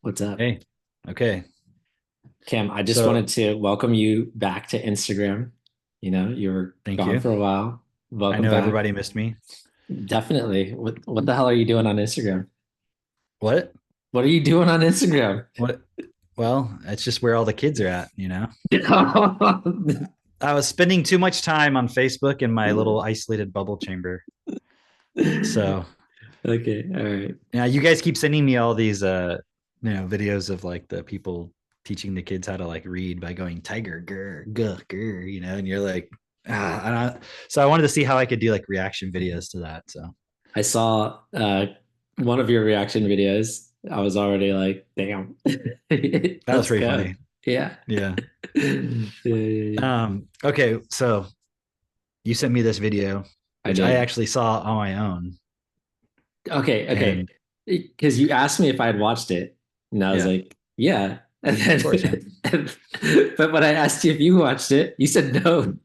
What's up? Hey, okay. Cam, I just So wanted to welcome you back to Instagram. You were thank gone you. for a while. I Welcome know back. everybody missed me. Definitely. What the hell are you doing on Instagram? What? What are you doing on Instagram? What? Well, it's just where all the kids are at. I was spending too much time on Facebook in my little isolated bubble chamber. So Okay, all right. yeah, you guys keep sending me all these videos of like the people teaching the kids how to like read by going tiger grr guh grr, and you're like so I wanted to see how I could do like reaction videos to that. So I saw one of your reaction videos. I was already like, damn. that was Let's pretty go. funny. Yeah. Yeah. Yeah. Okay, so you sent me this video, I which I did. actually saw on my own. Okay. And Because you asked me if I had watched it, and I was yeah, like, yeah. And of course, yeah. then, but when I asked you if you watched it, you said no.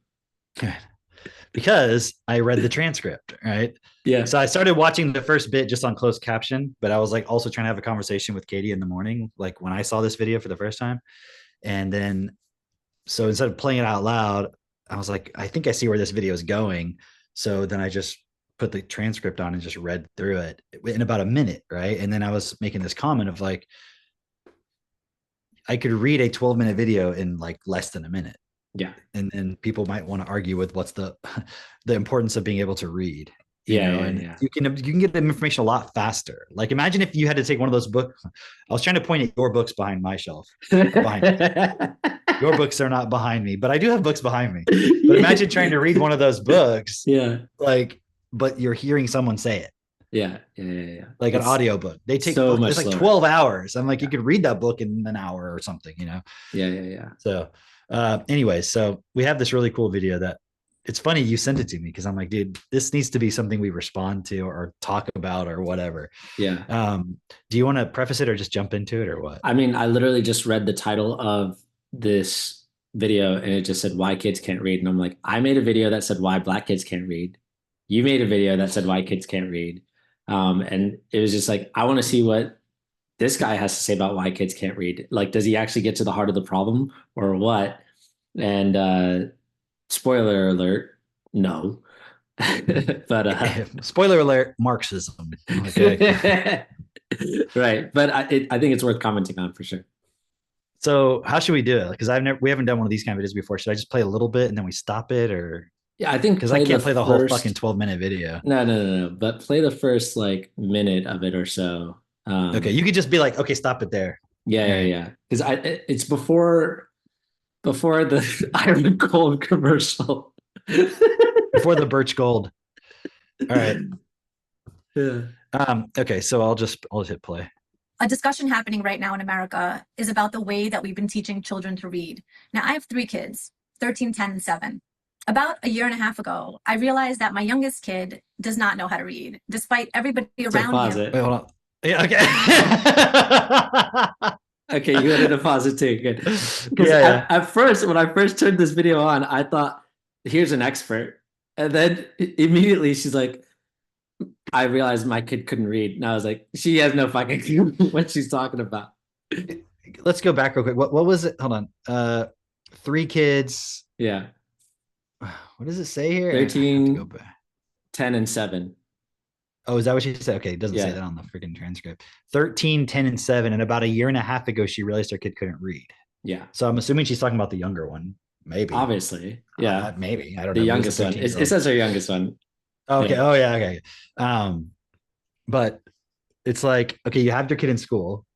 Because I read the transcript, right? Yeah. So I started watching the first bit just on closed caption, but I was like also trying to have a conversation with Katie in the morning, like when I saw this video for the first time. And then, so instead of playing it out loud, I was like, I think I see where this video is going. So then I just put the transcript on and just read through it in about a minute, right? And then I was making this comment of like, I could read a 12-minute video in like less than a minute. Yeah. And people might want to argue with what's the the importance of being able to read, Yeah. Yeah. and Yeah. you can get the information a lot faster. Like imagine if you had to take one of those books. I was trying to point at your books behind my shelf, behind your books are not behind me, but I do have books behind me. But imagine trying to read one of those books, Yeah. like, but you're hearing someone say it, Yeah. Yeah. Yeah. like an It's audiobook. They take so much it's like slower. 12 hours. I'm like, you Yeah. could read that book in an hour or something. Yeah. Yeah. Yeah. So, anyways, so we have this really cool video that it's funny you sent it to me because I'm like, dude, this needs to be something we respond to or talk about or whatever. Yeah. Do you want to preface it or just jump into it or what? I mean, I literally just read the title of this video and it just said why kids can't read. And I'm like, I made a video that said why black kids can't read. You made a video that said why kids can't read. And it was just like, I want to see what this guy has to say about why kids can't read. Like, does he actually get to the heart of the problem or what? And spoiler alert, no. But Spoiler alert: Marxism. Okay. right. But I think it's worth commenting on for sure. So how should we do it? Because we haven't done one of these kind of videos before. Should I just play a little bit and then we stop it, or Yeah, I think because I play the can't play the whole fucking first 12-minute video? no, but play the first like minute of it or so. Okay, you could just be like, okay, stop it there. Yeah, All yeah, right, yeah. Because it's before the Iron Cold commercial. before the birch gold. All right. Yeah. Okay, so I'll just hit play. A discussion happening right now in America is about the way that we've been teaching children to read. Now, I have three kids, 13, 10, and 7. About a year and a half ago, I realized that my youngest kid does not know how to read, despite everybody So around pause him. it. Wait, hold on. Yeah, okay. Okay, you wanted to pause it too. Good. Because Yeah, at first, when I first turned this video on, I thought, here's an expert. And then immediately she's like, I realized my kid couldn't read. And I was like, she has no fucking clue what she's talking about. yeah. Let's go back real quick. What was it? Hold on. Three kids. Yeah. What does it say here? I have to go 13, back. 10, and 7. Oh, is that what she said? Okay, it doesn't say Yeah. that on the freaking transcript. 13, 10, and 7. And about a year and a half ago, she realized her kid couldn't read. Yeah. So I'm assuming she's talking about the younger one. Maybe. Obviously. Yeah. Maybe. I don't The know. youngest one. It says her youngest one. Okay. Yeah. Oh, yeah. Okay. But it's like, okay, you have your kid in school.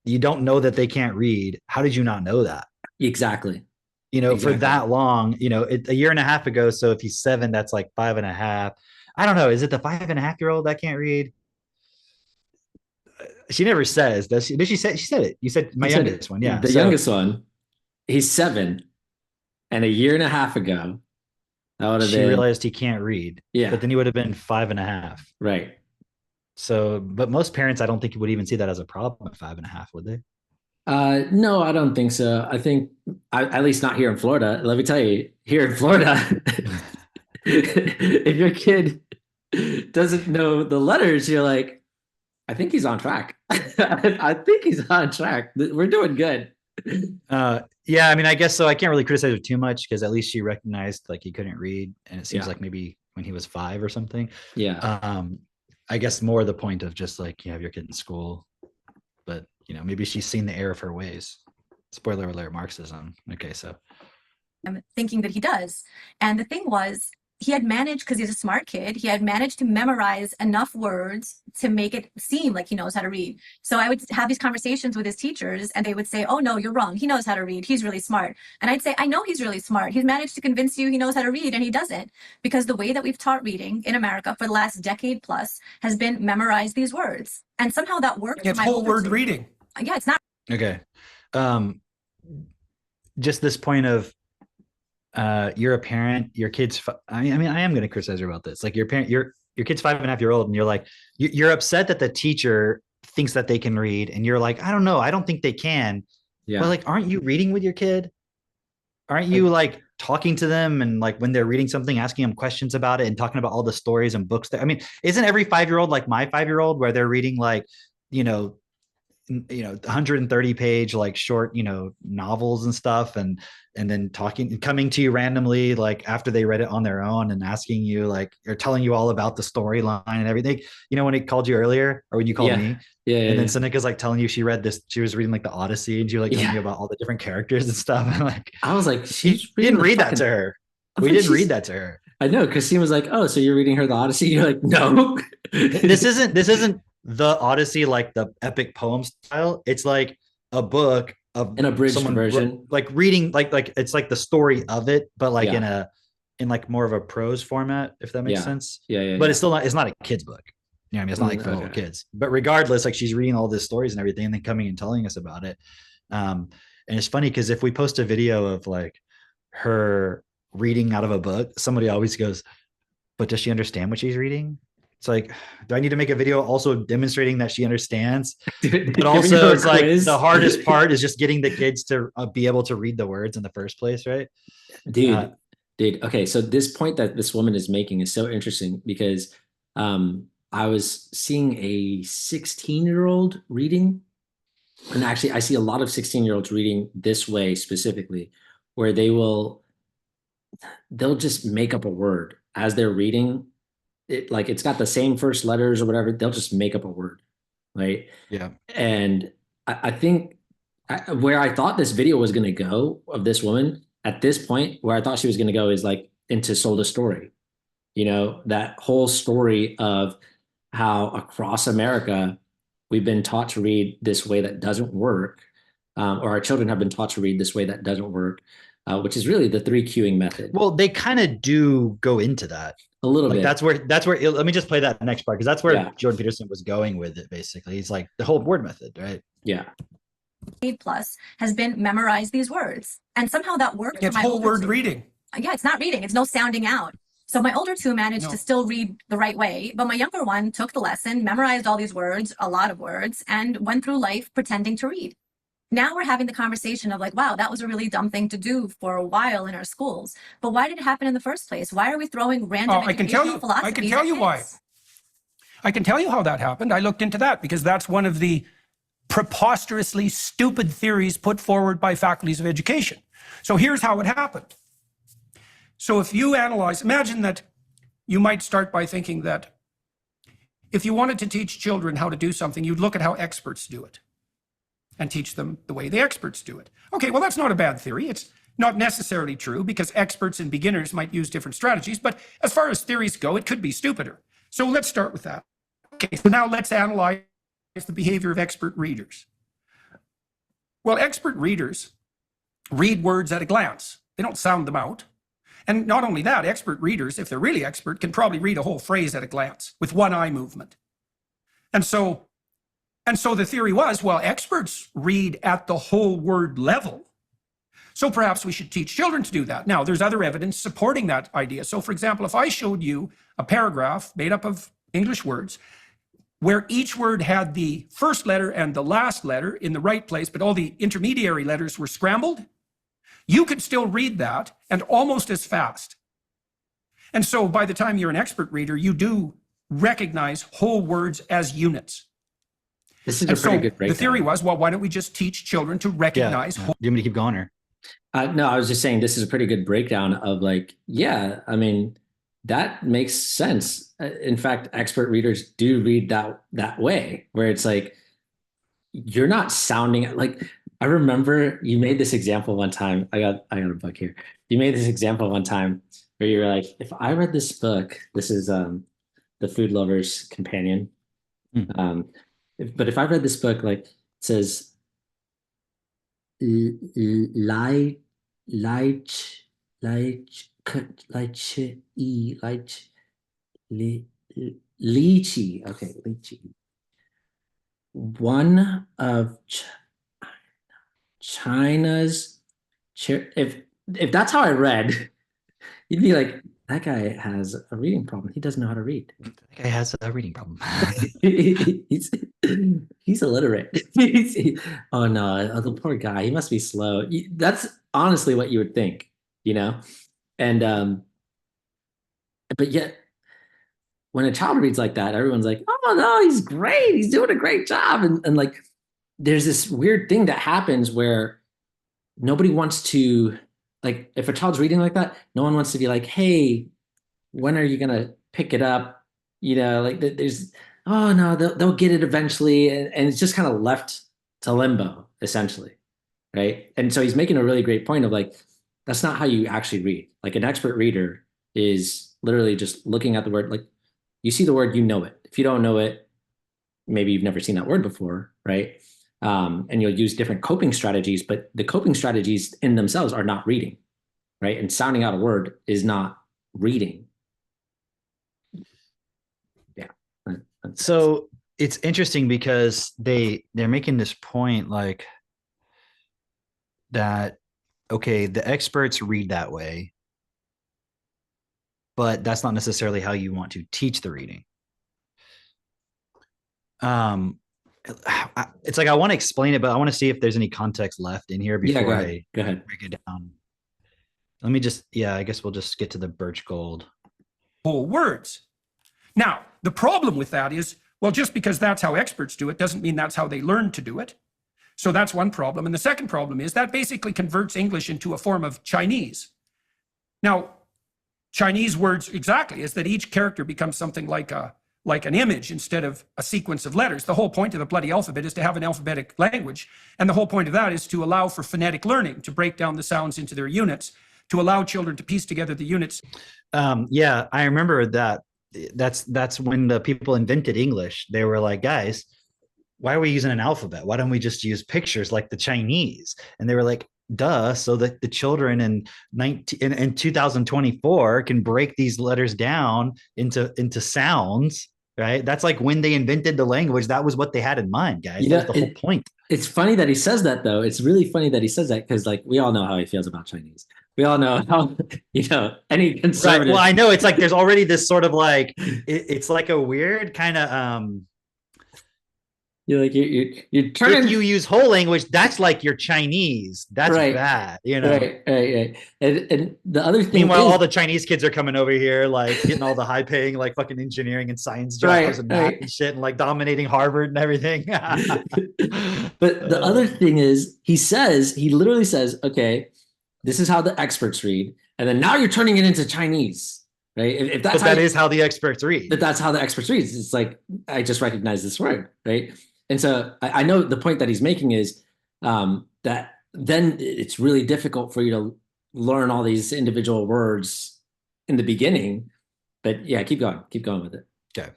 You don't know that they can't read. How did you not know that? Exactly. For Exactly. that long, a year and a half ago. So if he's 7, that's like 5.5. I don't know. Is it the 5.5-year-old that can't read? She never says. Does she? Did she say? She said it. You said my He said it. youngest one. Yeah. The So youngest one, he's 7. And a year and a half ago, that would have she been, realized he can't read, yeah, but then he would have been 5.5. right. So, but most parents, I don't think would even see that as a problem at 5.5, would they? No, I don't think so. I think, at least not here in Florida. Let me tell you, here in Florida, if your kid doesn't know the letters, you're like, I think he's on track. I think he's on track. We're doing good. Yeah, I mean, I guess so. I can't really criticize her too much because at least she recognized like he couldn't read, and it seems like maybe when he was 5 or something. Yeah. I guess more the point of just like you have your kid in school, but maybe she's seen the error of her ways. Spoiler alert, Marxism. Okay, so I'm thinking that he does. And the thing was, he had managed, because he's a smart kid, he had managed to memorize enough words to make it seem like he knows how to read. So I would have these conversations with his teachers, and they would say, oh, no, you're wrong. He knows how to read. He's really smart. And I'd say, I know he's really smart. He's managed to convince you he knows how to read, and he doesn't. Because the way that we've taught reading in America for the last decade plus has been memorize these words. And somehow that worked. It's whole word reading. Yeah, it's not. Okay. Just this point of you're a parent, your kid's I mean I am going to criticize her about this. Like your kid's 5.5-year-old, and you're like you're upset that the teacher thinks that they can read, and you're like, I don't know, I don't think they can. Yeah. Well, like, aren't you reading with your kid? Aren't you like talking to them, and like when they're reading something, asking them questions about it and talking about all the stories and books I mean, isn't every 5-year-old like my 5-year-old, where they're reading like 130 page like short novels and stuff, and then coming to you randomly like after they read it on their own and asking you like, or telling you all about the storyline and everything, when it called you earlier, or when you called me, and then Seneca's like telling you she was reading like the Odyssey, and she was like telling you about all the different characters and stuff, and like I was like, she didn't read that to her. We didn't read that to her. I know, because he was like, oh, so you're reading her the Odyssey? You're like, no. this isn't the Odyssey, like the epic poem style. It's like a book of an abridged version, like reading, like it's like the story of it, but like in like more of a prose format, if that makes sense. But it's still not. It's not a kid's book. I mean, it's not like for little kids. But regardless, like she's reading all these stories and everything, and then coming and telling us about it. And it's funny because if we post a video of like her reading out of a book, somebody always goes, "But does she understand what she's reading?" It's like, do I need to make a video also demonstrating that she understands? Dude, but also it's like the hardest part is just getting the kids to be able to read the words in the first place, right? Dude. Okay, so this point that this woman is making is so interesting because I was seeing a 16-year-old reading, and actually I see a lot of 16-year-olds reading this way specifically, where they'll just make up a word as they're reading. It's got the same first letters or whatever. They'll just make up a word, right? Yeah. And I think where I thought this video was going to go of this woman at this point, where I thought she was going to go is like into Sold a Story, that whole story of how across America we've been taught to read this way that doesn't work, or our children have been taught to read this way that doesn't work, which is really the 3 cueing method. Well, they kind of do go into that. A little bit. That's where let me just play that next part, because that's where Jordan Petersen was going with it. Basically, he's like the whole word method, right? Yeah. Plus has been memorize these words, and somehow that worked. It's whole word reading. Yeah, it's not reading. It's no sounding out. So my older 2 managed to still read the right way, but my younger one took the lesson, memorized all these words, a lot of words, and went through life pretending to read. Now we're having the conversation of like, wow, that was a really dumb thing to do for a while in our schools. But why did it happen in the first place? Why are we throwing random educational philosophies? I can tell you why. I can tell you how that happened. I looked into that because that's one of the preposterously stupid theories put forward by faculties of education. So here's how it happened. So if you analyze, imagine that you might start by thinking that if you wanted to teach children how to do something, you'd look at how experts do it and teach them the way the experts do it. Okay, well, that's not a bad theory. It's not necessarily true because experts and beginners might use different strategies, but as far as theories go, it could be stupider. So let's start with that. Okay, so now let's analyze the behavior of expert readers. Well, expert readers read words at a glance. They don't sound them out. And not only that, expert readers, if they're really expert, can probably read a whole phrase at a glance with one eye movement. And so the theory was, well, experts read at the whole word level. So perhaps we should teach children to do that. Now, there's other evidence supporting that idea. So for example, if I showed you a paragraph made up of English words where each word had the first letter and the last letter in the right place, but all the intermediary letters were scrambled, you could still read that and almost as fast. And so by the time you're an expert reader, you do recognize whole words as units. This is And a pretty so good breakdown. the theory was, well, why don't we just teach children to recognize Do you want me to keep going or? No, I was just saying this is a pretty good breakdown of like, yeah, I mean, that makes sense. In fact, expert readers do read that way, where it's like you're not sounding like. I remember you made this example one time. I got a book here. You made this example one time where you were like, if I read this book, this is The Food Lover's Companion. But if I read this book, like it says light light lychee. Okay, lychee. One of China's if that's how I read, you'd be like, that guy has a reading problem. He doesn't know how to read. That guy has a reading problem. he's illiterate. Oh no, the poor guy. He must be slow. That's honestly what you would think, you know? And but yet when a child reads like that, everyone's like, oh no, he's great. He's doing a great job. And like there's this weird thing that happens where nobody wants to, like, if a child's reading like that, no one wants to be like, hey, when are you gonna pick it up? You know, like there's, oh no, they'll get it eventually, and it's just kind of left to limbo essentially, right? And so he's making a really great point of like, that's not how you actually read. Like an expert reader is literally just looking at the word, like you see the word, you know it. If you don't know it, maybe you've never seen that word before, right? And you'll use different coping strategies, but the coping strategies in themselves are not reading, right? And sounding out a word is not reading. Yeah. So it's interesting because they're making this point like that, okay, the experts read that way, but that's not necessarily how you want to teach the reading. It's like I want to explain it, but I want to see if there's any context left in here before I go ahead. break it down. Let me just, I guess we'll just get to the birch gold. Whole words. Now, the problem with that is, well, just because that's how experts do it doesn't mean that's how they learn to do it. So that's one problem. And the second problem is that basically converts English into a form of Chinese. Now, Chinese words exactly is that each character becomes something like an image instead of a sequence of letters. The whole point of the bloody alphabet is to have an alphabetic language. And the whole point of that is to allow for phonetic learning, to break down the sounds into their units, to allow children to piece together the units. Yeah, I remember that. That's when the people invented English. They were like, guys, why are we using an alphabet? Why don't we just use pictures like the Chinese? And they were like, duh, so that the children in 2024 can break these letters down into sounds, right? That's like when they invented the language. That was what they had in mind, guys. That's the whole point. It's funny that he says that, though. It's really funny that he says that because, like, we all know how he feels about Chinese. We all know how, any conservative. Right. Well, I know it's like there's already this sort of like it's like a weird kind of You're turning. If you use whole language, that's like your Chinese. That's right. bad, Right. And the other thing. Meanwhile, all the Chinese kids are coming over here, like getting all the high-paying, like fucking engineering and science jobs and math and shit, and like dominating Harvard and everything. But the other thing is, he literally says, "Okay, this is how the experts read," and then now you're turning it into Chinese. Right. If that's that is how the experts read. But that's how the experts read. It's like, I just recognize this word. Right. And so I know the point that he's making is that then it's really difficult for you to learn all these individual words in the beginning. But yeah, keep going with it. Okay.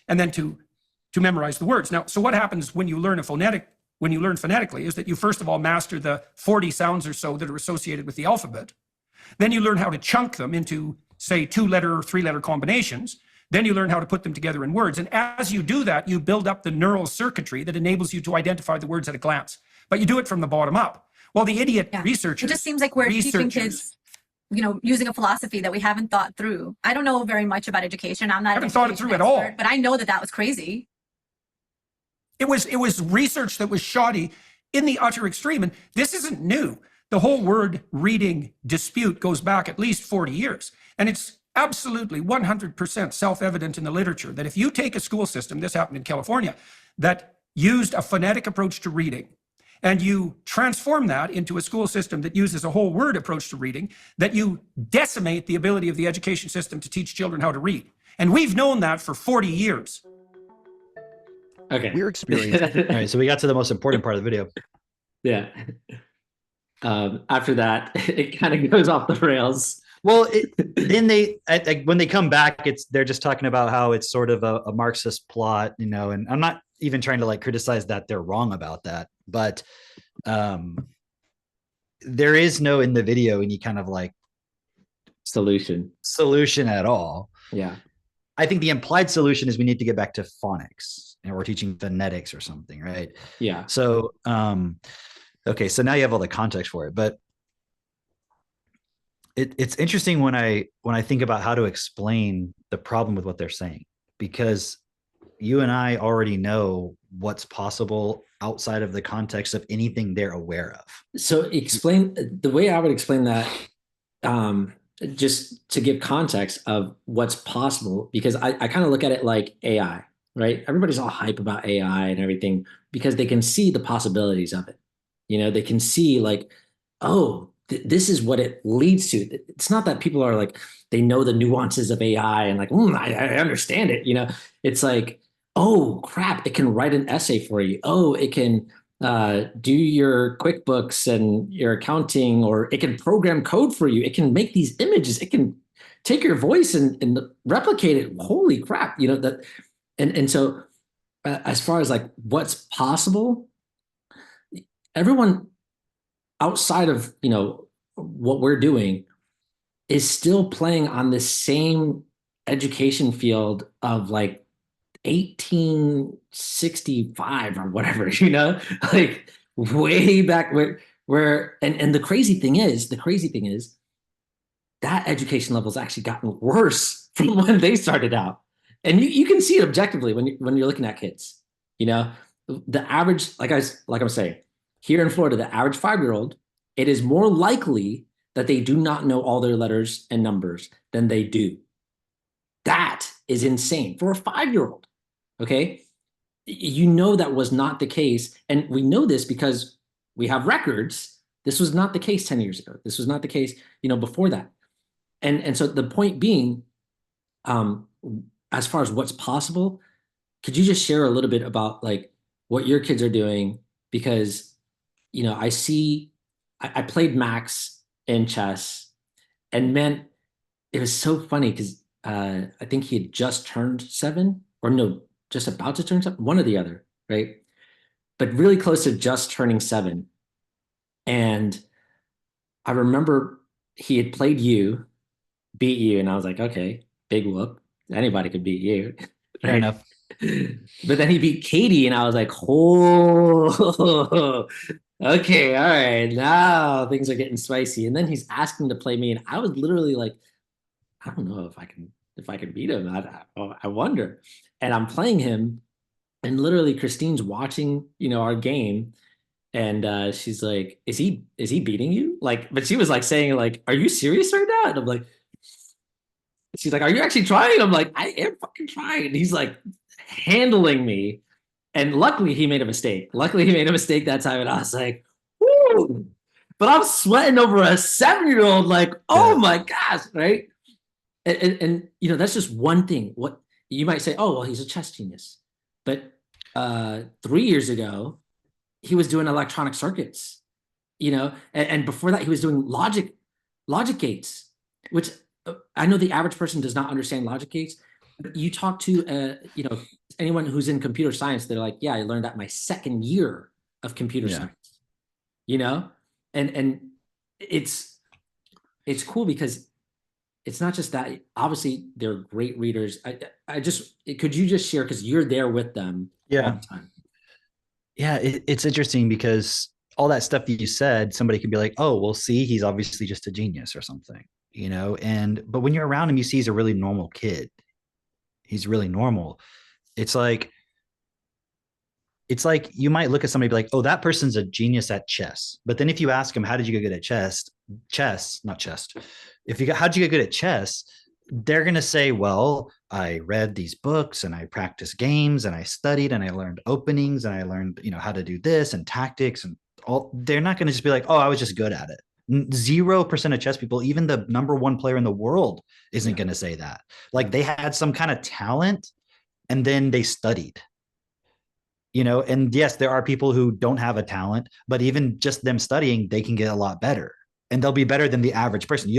And then to memorize the words. Now, so what happens when you learn phonetically is that you first of all master the 40 sounds or so that are associated with the alphabet. Then you learn how to chunk them into, say, 2-letter or 3-letter combinations. Then you learn how to put them together in words. And as you do that, you build up the neural circuitry that enables you to identify the words at a glance. But you do it from the bottom up. Well, the idiot researchers... It just seems like we're teaching kids, using a philosophy that we haven't thought through. I don't know very much about education. I'm not. I haven't thought it through at all. But I know that was crazy. It was research that was shoddy in the utter extreme. And this isn't new. The whole word reading dispute goes back at least 40 years. And it's absolutely 100% self-evident in the literature that if you take a school system, this happened in California, that used a phonetic approach to reading, and you transform that into a school system that uses a whole word approach to reading, that you decimate the ability of the education system to teach children how to read. And we've known that for 40 years. Okay. We're experiencing. All right, so we got to the most important part of the video. Yeah. After that, it kind of goes off the rails. Well, then when they come back, they're just talking about how it's sort of a Marxist plot, you know, and I'm not even trying to like criticize that they're wrong about that, but there is no in the video any kind of like solution at all. Yeah. I think the implied solution is we need to get back to phonics, and we're teaching phonetics or something, right? Yeah. So, okay, so now you have all the context for it, but it's interesting when I think about how to explain the problem with what they're saying, because you and I already know what's possible outside of the context of anything they're aware of. So explain the way I would explain that, just to give context of what's possible, because I kind of look at it like AI, right? Everybody's all hype about AI and everything because they can see the possibilities of it. You know, they can see like, oh, this is what it leads to. It's not that people are like, they know the nuances of AI and like, I understand it. You know, it's like, oh crap, it can write an essay for you. Oh, it can do your QuickBooks and your accounting, or it can program code for you. It can make these images. It can take your voice and replicate it. Holy crap. You know, that. And so as far as like what's possible, everyone outside of, you know, what we're doing is still playing on this same education field of like 1865 or whatever, you know, like way back where and the crazy thing is that education level has actually gotten worse from when they started out. And you can see it objectively when you're looking at kids. You know, the average, like I'm saying, here in Florida, the average 5-year-old, it is more likely that they do not know all their letters and numbers than they do. That is insane for a 5-year-old. Okay. You know, that was not the case. And we know this because we have records. This was not the case 10 years ago. This was not the case, you know, before that. And so the point being, as far as what's possible, could you just share a little bit about like what your kids are doing? Because, you know, I played Max in chess, and man, it was so funny because I think he had just turned 7, or no, just about to turn 7, one or the other, right? But really close to just turning 7. And I remember he had played you, beat you, and I was like, okay, big whoop. Anybody could beat you. Fair right? enough. But then he beat Katie, and I was like, oh, okay, all right, now things are getting spicy. And then he's asking to play me, and I was literally like, I don't know if I can beat him. I wonder. And I'm playing him, and literally Christine's watching, you know, our game, and she's like, "Is he beating you?" Like, but she was like saying, like, "Are you serious right now?" And I'm like, she's like, "Are you actually trying?" I'm like, "I am fucking trying." And he's like handling me, and luckily he made a mistake. Luckily he made a mistake that time, and I was like, "Woo!" But I'm sweating over a 7-year-old, like, oh my gosh, right? And you know, that's just one thing. What you might say, oh, well, he's a chess genius. But 3 years ago, he was doing electronic circuits, you know, and before that, he was doing logic gates, which I know the average person does not understand logic gates. But you talk to, you know, anyone who's in computer science, they're like, yeah, I learned that my 2nd year of computer science, you know, and it's cool because it's not just that. Obviously, they're great readers. Could you just share, because you're there with them all the time? Yeah, it's interesting because all that stuff that you said, somebody could be like, oh, well, see, he's obviously just a genius or something, you know? But when you're around him, you see he's a really normal kid. He's really normal. It's like you might look at somebody and be like, oh, that person's a genius at chess. But then if you ask him, how did you get good at chess, not chess. How'd you get good at chess? they're going to say, well, I read these books and I practiced games and I studied and I learned openings and I learned, how to do this and tactics and all. They're not going to just be like, oh, I was just good at it. 0% of chess people, even the number one player in the world, isn't Yeah. going to say that. Like they had some kind of talent and then they studied. And yes, there are people who don't have a talent, but even just them studying, they can get a lot better. And they'll be better than the average person.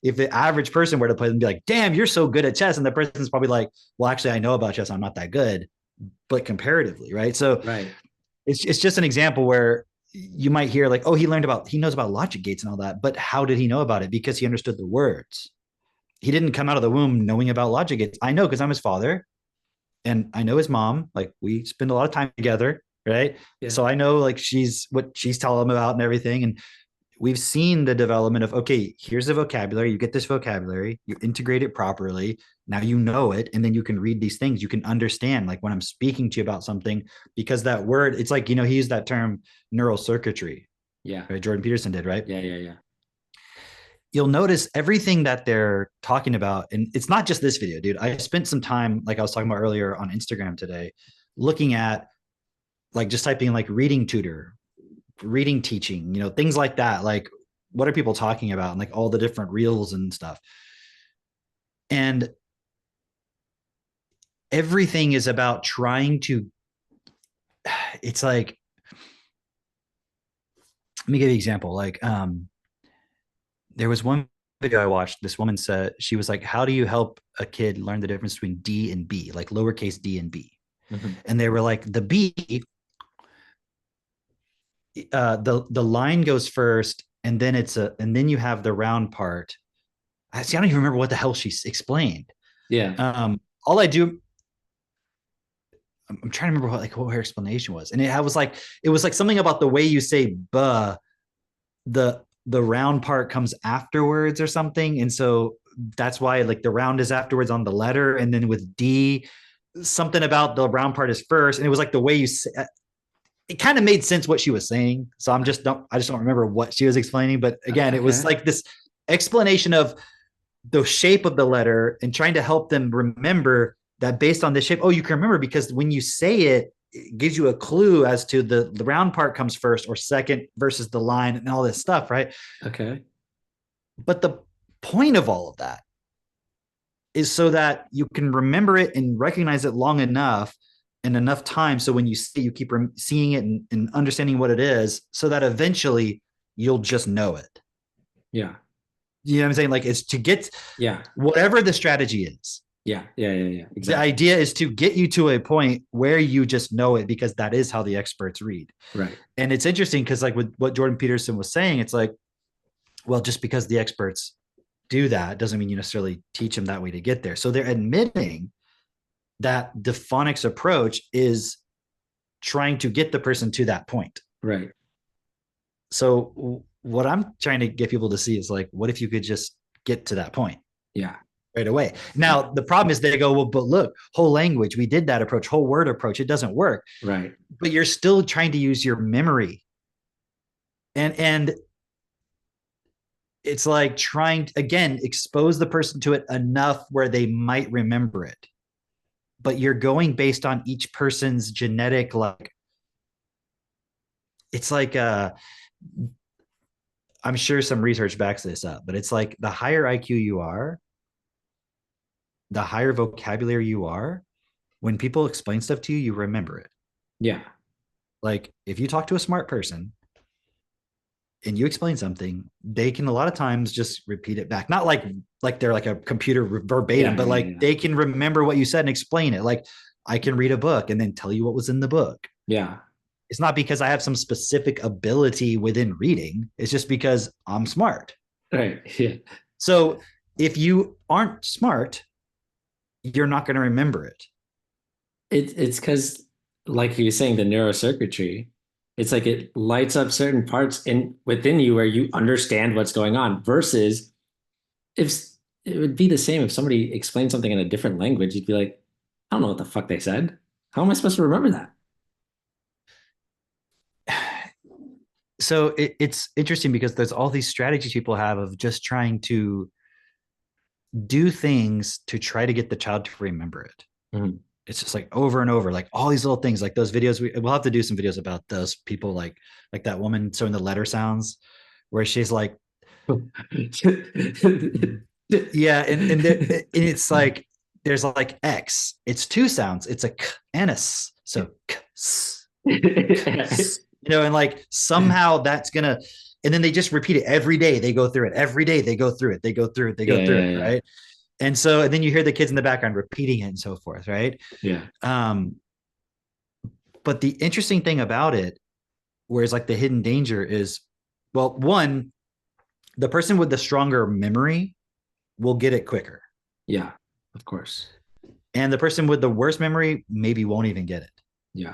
If the average person were to play them, be like, damn, you're so good at chess. And the person's probably like, well, actually, I know about chess. I'm not that good, but comparatively, right? So Right. it's just an example where you might hear like, oh, he knows about logic gates and all that. But how did he know about it? Because he understood the words. He didn't come out of the womb knowing about logic gates. I know because I'm his father and I know his mom. Like we spend a lot of time together, right? Yeah. So I know like what she's telling him about and everything. And we've seen the development of, okay, here's the vocabulary. You get this vocabulary, you integrate it properly. Now you know it, and then you can read these things. You can understand, like when I'm speaking to you about something, because that word, it's like, he used that term neural circuitry. Yeah. Right? Jordan Petersen did, right? Yeah. You'll notice everything that they're talking about. And it's not just this video, dude. I spent some time, like I was talking about earlier on Instagram today, looking at like just typing like reading tutor, reading teaching, things like that. Like, what are people talking about? And like all the different reels and stuff. And everything is about trying to, it's like, let me give you an example. Like, there was one video I watched. This woman said, she was like, how do you help a kid learn the difference between D and B, like lowercase d and B? Mm-hmm. And they were like, the B, the line goes first, and then and then you have the round part. I don't even remember what the hell she explained. Yeah. All I do, I'm trying to remember what her explanation was, and it was like something about the way you say "buh," the round part comes afterwards or something, and so that's why like the round is afterwards on the letter, and then with D, something about the round part is first, and it was like the way you say. It kind of made sense what she was saying, so I just don't remember what she was explaining, but again, it was like this explanation of the shape of the letter and trying to help them remember that based on the shape. Oh, you can remember because when you say it, it gives you a clue as to the round part comes first or second versus the line and all this stuff, right? Okay. But the point of all of that is so that you can remember it and recognize it long enough and enough time. So when you see, you keep seeing it and understanding what it is, so that eventually you'll just know it. Yeah. You know what I'm saying? Like it's to get whatever the strategy is. Yeah. Exactly. The idea is to get you to a point where you just know it, because that is how the experts read. Right. And it's interesting because like with what Jordan Petersen was saying, it's like, well, just because the experts do that doesn't mean you necessarily teach them that way to get there. So they're admitting that the phonics approach is trying to get the person to that point. Right. So what I'm trying to get people to see is like, what if you could just get to that point? Yeah. Right away. Now, the problem is they go, well, but look, whole language, we did that approach, whole word approach, it doesn't work. Right. But you're still trying to use your memory. And it's like trying to, again, expose the person to it enough where they might remember it. But you're going based on each person's genetic, like, it's like, I'm sure some research backs this up, but it's like the higher IQ you are, the higher vocabulary you are, when people explain stuff to you, you remember it. Yeah. Like if you talk to a smart person and you explain something, they can a lot of times just repeat it back. Not like they're like a computer verbatim, but like they can remember what you said and explain it. Like I can read a book and then tell you what was in the book. Yeah. It's not because I have some specific ability within reading. It's just because I'm smart. Right. Yeah. So if you aren't smart, you're not going to remember it. It's because, like you were saying, the neurocircuitry, it's like it lights up certain parts within you where you understand what's going on, versus if it would be the same if somebody explained something in a different language, you'd be like, I don't know what the fuck they said. How am I supposed to remember that? So it's interesting because there's all these strategies people have of just trying to do things to try to get the child to remember it. Mhm. It's just like over and over, like all these little things, like those videos. We'll have to do some videos about those people, like that woman showing the letter sounds, where she's like, yeah, and it's like there's like X. It's two sounds. It's a k and a s. So k, s, and like somehow that's gonna, and then they just repeat it every day. They go through it every day. They go through it. They go through it. They go through it. Right. And so, and then you hear the kids in the background repeating it and so forth. Right. Yeah. But the interesting thing about it, whereas like the hidden danger is, well, one, the person with the stronger memory will get it quicker. Yeah, of course. And the person with the worst memory maybe won't even get it. Yeah.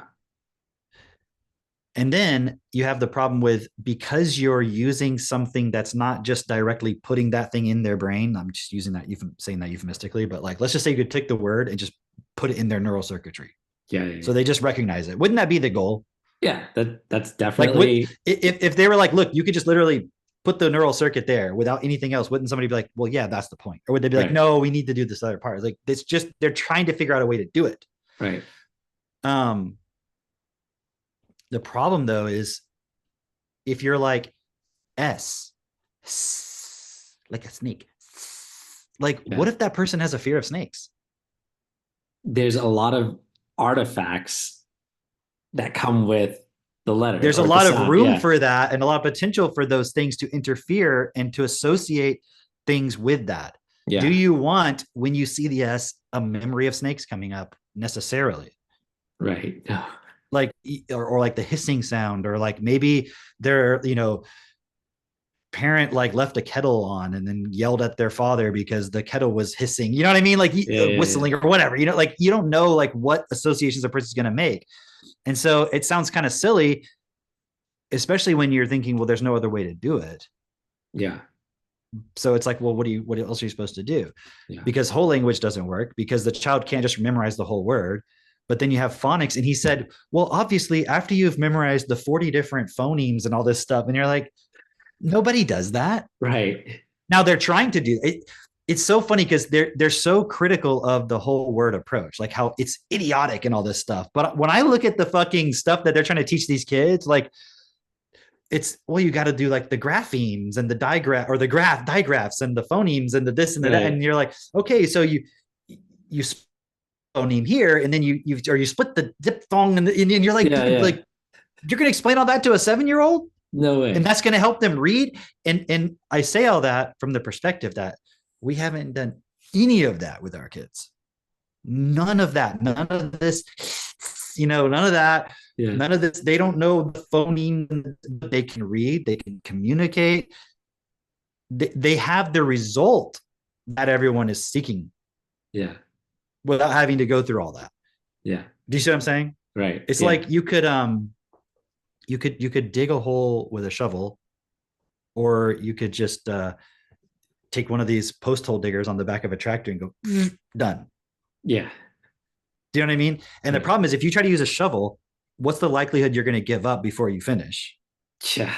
And then you have the problem with, because you're using something that's not just directly putting that thing in their brain. I'm just using that, saying that euphemistically, but like, let's just say you could take the word and just put it in their neural circuitry. Yeah. So they just recognize it. Wouldn't that be the goal? Yeah, that's definitely. Like, if they were like, look, you could just literally put the neural circuit there without anything else, wouldn't somebody be like, well, yeah, that's the point? Or would they be like, no, we need to do this other part? Like, it's just, they're trying to figure out a way to do it. Right. The problem though is, if you're like S, like a snake, like what if that person has a fear of snakes? There's a lot of artifacts that come with the letter. There's a lot of room for that, and a lot of potential for those things to interfere and to associate things with that. Yeah. Do you want, when you see the S, a memory of snakes coming up necessarily? Right. Like, or like the hissing sound, or like maybe their, parent like left a kettle on and then yelled at their father because the kettle was hissing. You know what I mean? Like whistling or whatever, like you don't know like what associations a person's going to make. And so it sounds kind of silly, especially when you're thinking, well, there's no other way to do it. Yeah. So it's like, well, what else are you supposed to do? Yeah. Because whole language doesn't work, because the child can't just memorize the whole word. But then you have phonics. And he said, well, obviously, after you've memorized the 40 different phonemes and all this stuff, and you're like, nobody does that. Right. Now they're trying to do it. It's so funny because they're so critical of the whole word approach, like how it's idiotic and all this stuff. But when I look at the fucking stuff that they're trying to teach these kids, like, it's, well, you got to do like the graphemes and the digraphs and the phonemes and the this and the that. And you're like, okay, so you phoneme here, and then you split the diphthong, and you're like, like, you're going to explain all that to a 7-year-old? No way. And that's going to help them read. And I say all that from the perspective that we haven't done any of that with our kids. None of that. None of this, none of that. Yeah. None of this. They don't know the phoneme. They can read. They can communicate. They have the result that everyone is seeking. Yeah. Without having to go through all that. Yeah. Do you see what I'm saying? Right. It's like you could dig a hole with a shovel, or you could just take one of these post hole diggers on the back of a tractor and go done. Yeah. Do you know what I mean? And the problem is, if you try to use a shovel, what's the likelihood you're going to give up before you finish? Yeah.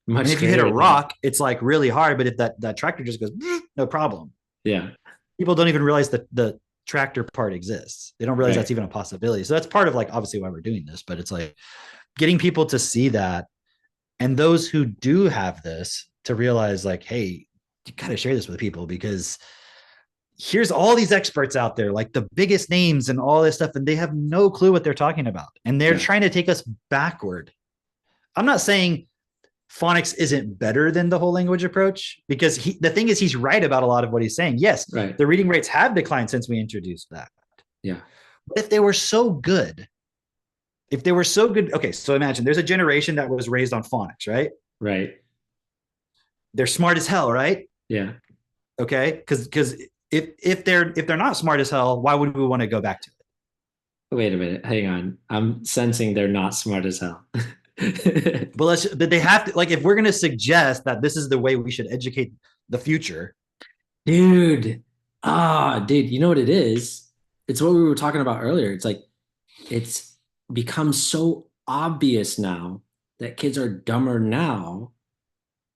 And if you hit a rock, it's like really hard. But if that tractor just goes, no problem. Yeah. People don't even realize that the tractor part exists. They don't realize that's even a possibility. So that's part of like, obviously, why we're doing this, but it's like getting people to see that, and those who do have this to realize like, hey, you got to share this with people, because here's all these experts out there, like the biggest names and all this stuff, and they have no clue what they're talking about. And they're trying to take us backward. I'm not saying phonics isn't better than the whole language approach, because the thing is, he's right about a lot of what he's saying. Yes, the reading rates have declined since we introduced that. Yeah. But if they were so good, okay, so imagine there's a generation that was raised on phonics, right? Right. They're smart as hell, right? Yeah. Okay, because if they're not smart as hell, why would we want to go back to it? Wait a minute, hang on. I'm sensing they're not smart as hell. But they have to, like, if we're going to suggest that this is the way we should educate the future, dude, you know what it is? It's what we were talking about earlier. It's like, it's become so obvious now that kids are dumber now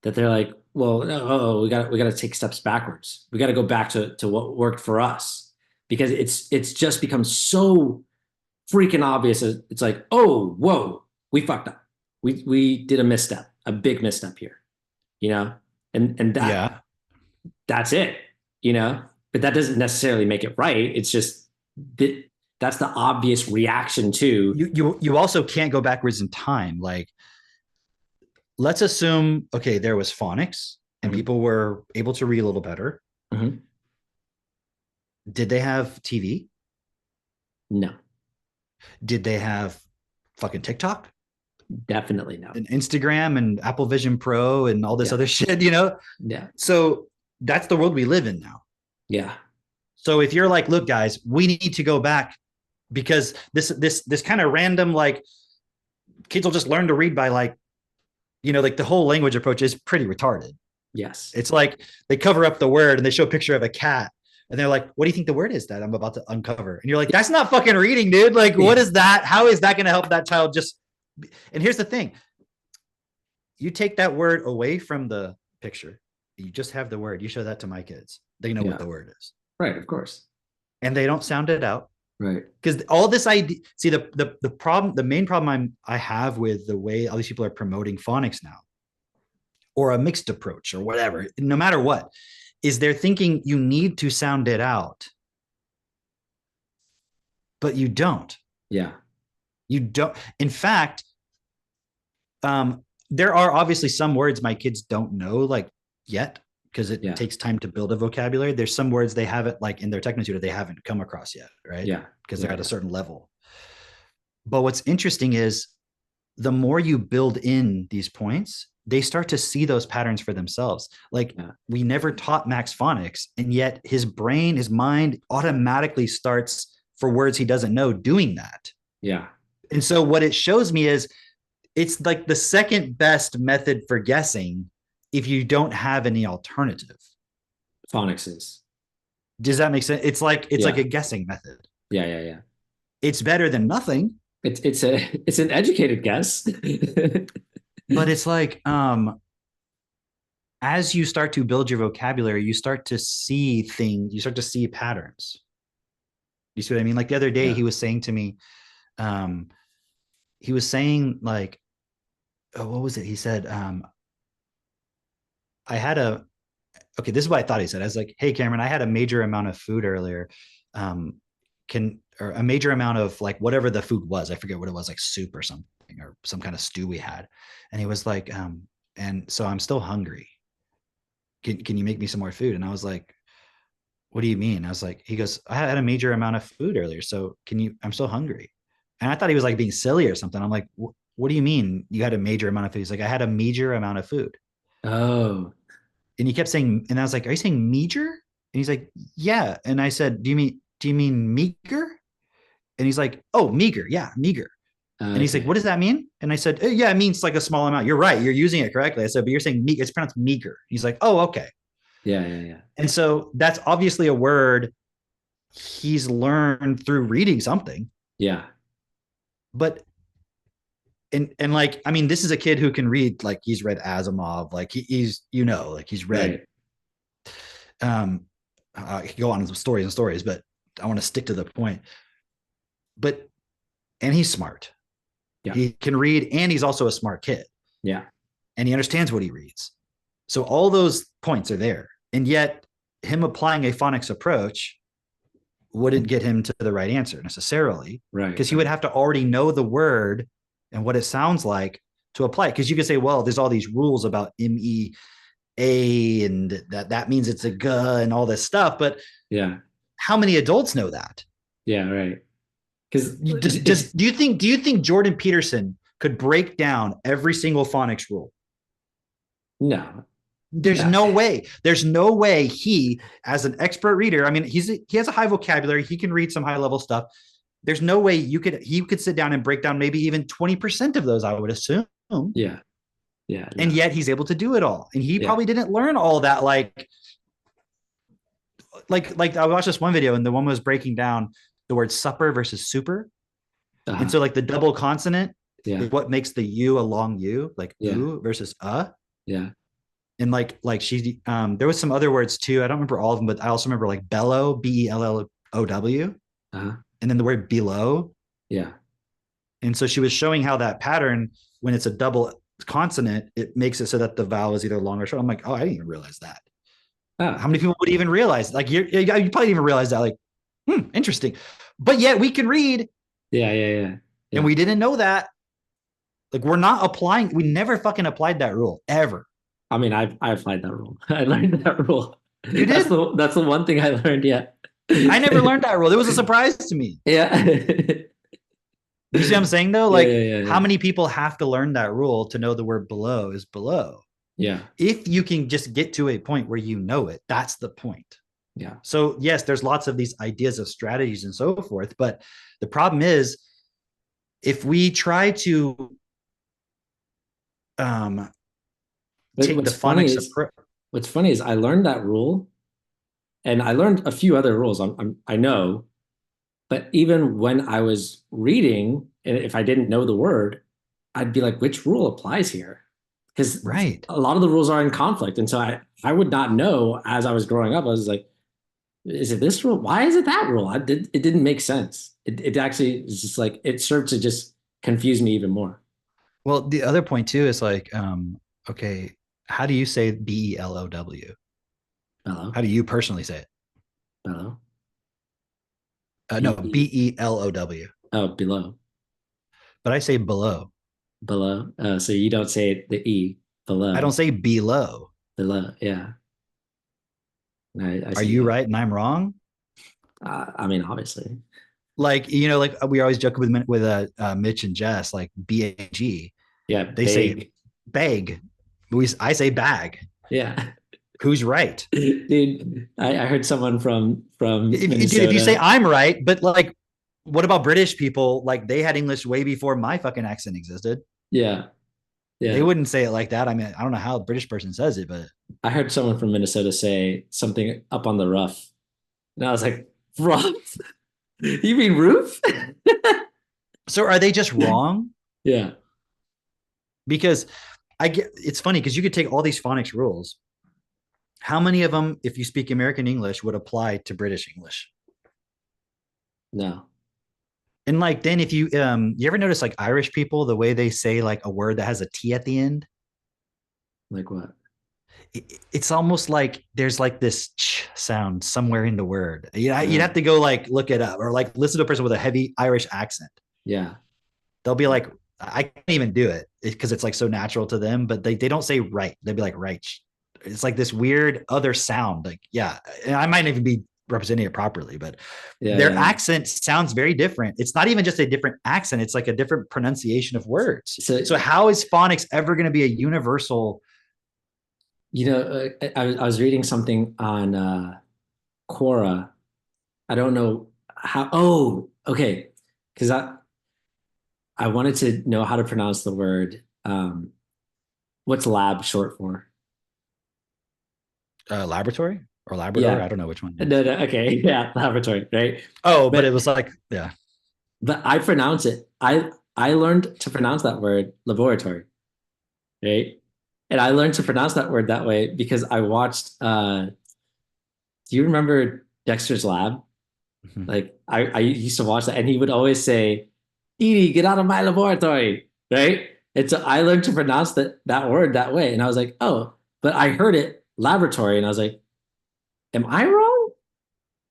that they're like, well, we got to take steps backwards. We got to go back to what worked for us, because it's just become so freaking obvious. It's like, oh, whoa, we fucked up. We did a misstep, a big misstep here, you know, and that's it, you know. But that doesn't necessarily make it right. It's just that that's the obvious reaction to. You also can't go backwards in time. Like, let's assume, okay, there was phonics and people were able to read a little better. Did they have TV? No. Did they have fucking TikTok? Definitely no. And Instagram and Apple Vision Pro and all this other shit, you know? Yeah. So that's the world we live in now. Yeah. So if you're like, look, guys, we need to go back because this kind of random, like, kids will just learn to read by, like, you know, like the whole language approach is pretty retarded. Yes. It's like they cover up the word and they show a picture of a cat and they're like, what do you think the word is that I'm about to uncover? And you're like, that's not fucking reading, dude. Like, what is that? How is that going to help that child just... And here's the thing. You take that word away from the picture. You just have the word. You show that to my kids. They know what the word is. Right. Of course. And they don't sound it out. Right. Because all this idea, see, the problem, the main problem I have with the way all these people are promoting phonics now, or a mixed approach or whatever, no matter what, is they're thinking you need to sound it out. But you don't. Yeah. You don't. In fact, there are obviously some words my kids don't know, like, yet, because it takes time to build a vocabulary. There's some words they haven't, like in their technotutor, they haven't come across yet, right? Yeah. Because they're at a certain level. But what's interesting is the more you build in these points, they start to see those patterns for themselves. Like, we never taught Max phonics, and yet his brain, his mind automatically starts for words he doesn't know doing that. Yeah. And so what it shows me is it's like the second best method for guessing if you don't have any alternative. Phonics is. Does that make sense? It's like a guessing method. Yeah. It's better than nothing. It's an educated guess. But it's like, as you start to build your vocabulary, you start to see things, you start to see patterns. You see what I mean? Like the other day, he was saying to me, he was saying, like, oh, what was it? He said, okay, this is what I thought he said. I was like, hey, Cameron, I had a major amount of food earlier. Or a major amount of, like, whatever the food was. I forget what it was, like soup or something, or some kind of stew we had. And he was like, and so I'm still hungry. Can you make me some more food? And I was like, what do you mean? I was like, he goes, I had a major amount of food earlier. So I'm still hungry. And I thought he was like being silly or something. I'm like, what do you mean you had a major amount of food? He's like, I had a major amount of food. Oh. And he kept saying, and I was like, are you saying meager? And he's like, yeah. And I said, do you mean meager? And he's like, oh, meager. Yeah, meager. And he's like, what does that mean? And I said, yeah, it means like a small amount. You're right. You're using it correctly. I said, but you're saying meager. It's pronounced meager. He's like, oh, okay. Yeah. And so that's obviously a word he's learned through reading something. Yeah. But, and like, I mean, this is a kid who can read, like, he's read Asimov, like he's, you know, like he's read, I could go on with stories and stories, but I want to stick to the point. But, and he's smart. Yeah. He can read, and he's also a smart kid. Yeah. And he understands what he reads. So all those points are there. And yet him applying a phonics approach wouldn't get him to the right answer necessarily. Right. Because he would have to already know the word and what it sounds like to apply it. Because you could say, well, there's all these rules about MEA and that means it's a G and all this stuff. But yeah, how many adults know that? Yeah, right. Because do you think Jordan Petersen could break down every single phonics rule? No. There's no way. There's no way he, as an expert reader, I mean, he has a high vocabulary. He can read some high level stuff. There's no way he could sit down and break down maybe even 20% of those, I would assume. Yeah. Yeah. No. And yet he's able to do it all. And he probably didn't learn all that. Like I watched this one video and the one was breaking down the word supper versus super. And so like the double consonant is what makes the U a long U, like oo versus Yeah. And like she there was some other words too. I don't remember all of them, but I also remember like bellow, Bellow, Uh-huh. and then the word below. Yeah. And so she was showing how that pattern, when it's a double consonant, it makes it so that the vowel is either long or short. I'm like, oh, I didn't even realize that. Ah, How many people would even realize? Like you probably didn't even realize that. Like, interesting. But yet we can read, yeah, yeah, yeah. and we didn't know that. Like we're not applying. We never fucking applied that rule ever. I mean, I applied that rule. I learned that rule. You did? That's the one thing I learned. Yeah. I never learned that rule. It was a surprise to me. Yeah. You see what I'm saying though? Yeah, Like, yeah, how many people have to learn that rule to know the word below is below? yeah. If you can just get to a point where you know it, that's the point. Yeah. So yes, there's lots of these ideas of strategies and so forth, but the problem is if we try to take the phonics approach. What's funny is I learned that rule, and I learned a few other rules. I know, but even when I was reading, and if I didn't know the word, I'd be like, which rule applies here? Because Right. a lot of the rules are in conflict, and so I would not know as I was growing up. I was like, is it this rule? Why is it that rule? It didn't make sense. It actually is just like it served to just confuse me even more. Well, the other point too is like, okay, how do you say Bellow? Bellow. How do you personally say it? Bellow. No, Bellow. Oh, below. But I say below. Below. So you don't say the E. Below. I don't say below. Below. Yeah. I Are you right and I'm wrong? I mean, obviously. Like, like we always joke with Mitch and Jess, like BAG. Yeah. They say bag. I say bag. Yeah. Who's right? Dude, I heard someone from Minnesota. Dude, if you say I'm right, but like, what about British people? Like they had English way before my fucking accent existed. Yeah. Yeah. They wouldn't say it like that. I mean, I don't know how a British person says it, but I heard someone from Minnesota say something up on the rough. And I was like, rough? You mean roof? So are they just wrong? Yeah. Because it's funny because you could take all these phonics rules. How many of them, if you speak American English, would apply to British English? No. And like, then if you ever notice like Irish people, the way they say like a word that has a T at the end? Like what? It's almost like there's like this ch sound somewhere in the word. You'd have to go like look it up or like listen to a person with a heavy Irish accent. Yeah. They'll be like, I can't even do it because it's like so natural to them, but they don't say right. They'd be like, right. It's like this weird other sound. Like, yeah, and I might even be representing it properly, but their accent sounds very different. It's not even just a different accent. It's like a different pronunciation of words. So how is phonics ever going to be a universal? I was reading something on Quora. I don't know how. Oh, okay. Because I wanted to know how to pronounce the word. What's lab short for? Laboratory or Labrador? Yeah. I don't know which one. No, okay. Yeah, laboratory, right? Oh, but it was like, yeah. But I pronounce it. I learned to pronounce that word laboratory, right? And I learned to pronounce that word that way because I watched. Do you remember Dexter's Lab? Mm-hmm. Like I used to watch that, and he would always say, "Edie, get out of my laboratory," right? And so I learned to pronounce that word that way, and I was like, "Oh," but I heard it laboratory, and I was like, "Am I wrong?"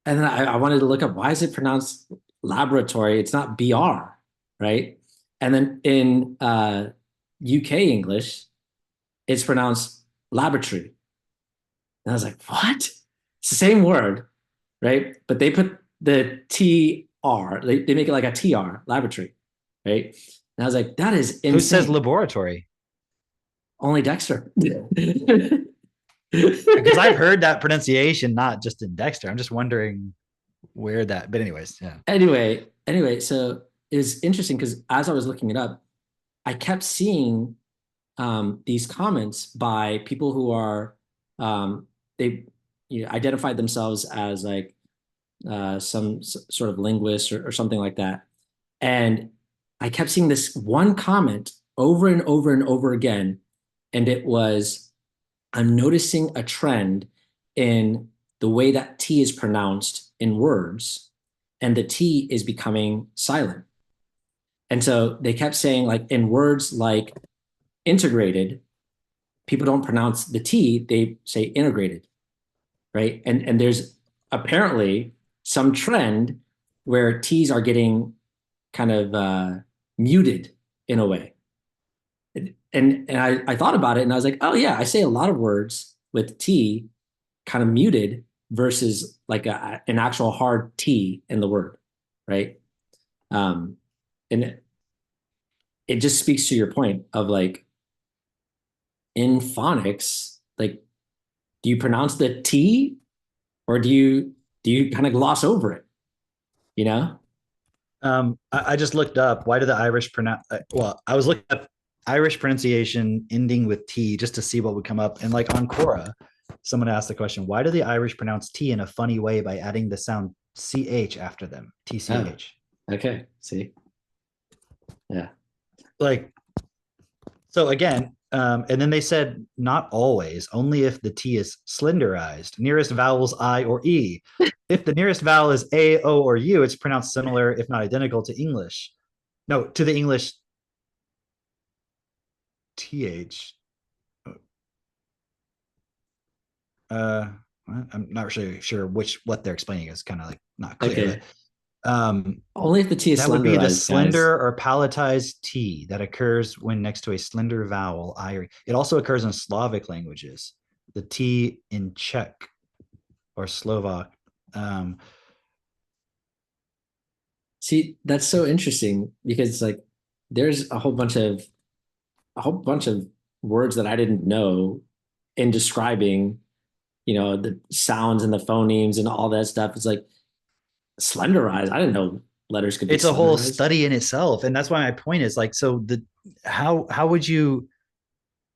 And then I wanted to look up why is it pronounced laboratory? It's not BR, right? And then in UK English, it's pronounced laboratory. And I was like, what? It's the same word, right? But they put the TR, they make it like a TR, laboratory, right? And I was like, that is insane. Who says laboratory? Only Dexter. Because I've heard that pronunciation, not just in Dexter. I'm just wondering where that, but anyways, yeah. Anyway, so it was interesting because as I was looking it up, I kept seeing these comments by people who are they identified themselves as like some sort of linguist or something like that, and I kept seeing this one comment over and over and over again, and it was, I'm noticing a trend in the way that T is pronounced in words, and the T is becoming silent. And so they kept saying, like, in words like integrated, people don't pronounce the T, they say integrated, right? And there's apparently some trend where T's are getting kind of muted in a way. And I thought about it and I was like, oh yeah, I say a lot of words with T kind of muted versus like an actual hard T in the word, right? And it just speaks to your point of like in phonics, like, do you pronounce the T or do you kind of gloss over it? You know? I just looked up why do the Irish pronounce well, I was looking up Irish pronunciation ending with T just to see what would come up. And like on Quora, someone asked the question, why do the Irish pronounce T in a funny way by adding the sound CH after them? TCH. Oh, okay. See? Yeah. Like, so again, and then they said not always, only if the T is slenderized, nearest vowels I or E. If the nearest vowel is A, O, or U, it's pronounced similar, if not identical, to English. No, to the English TH. I'm not really sure what they're explaining is kind of like not clear. Okay. But, only if the T is that would be the slenderized, slender guys. or palatized T that occurs when next to a slender vowel I. It also occurs in Slavic languages. The T in Czech or Slovak. See, that's so interesting because like there's a whole bunch of words that I didn't know in describing, the sounds and the phonemes and all that stuff. It's like slenderized. I didn't know letters could be It's a whole slenderized. study in itself, and that's why my point is like, so how would you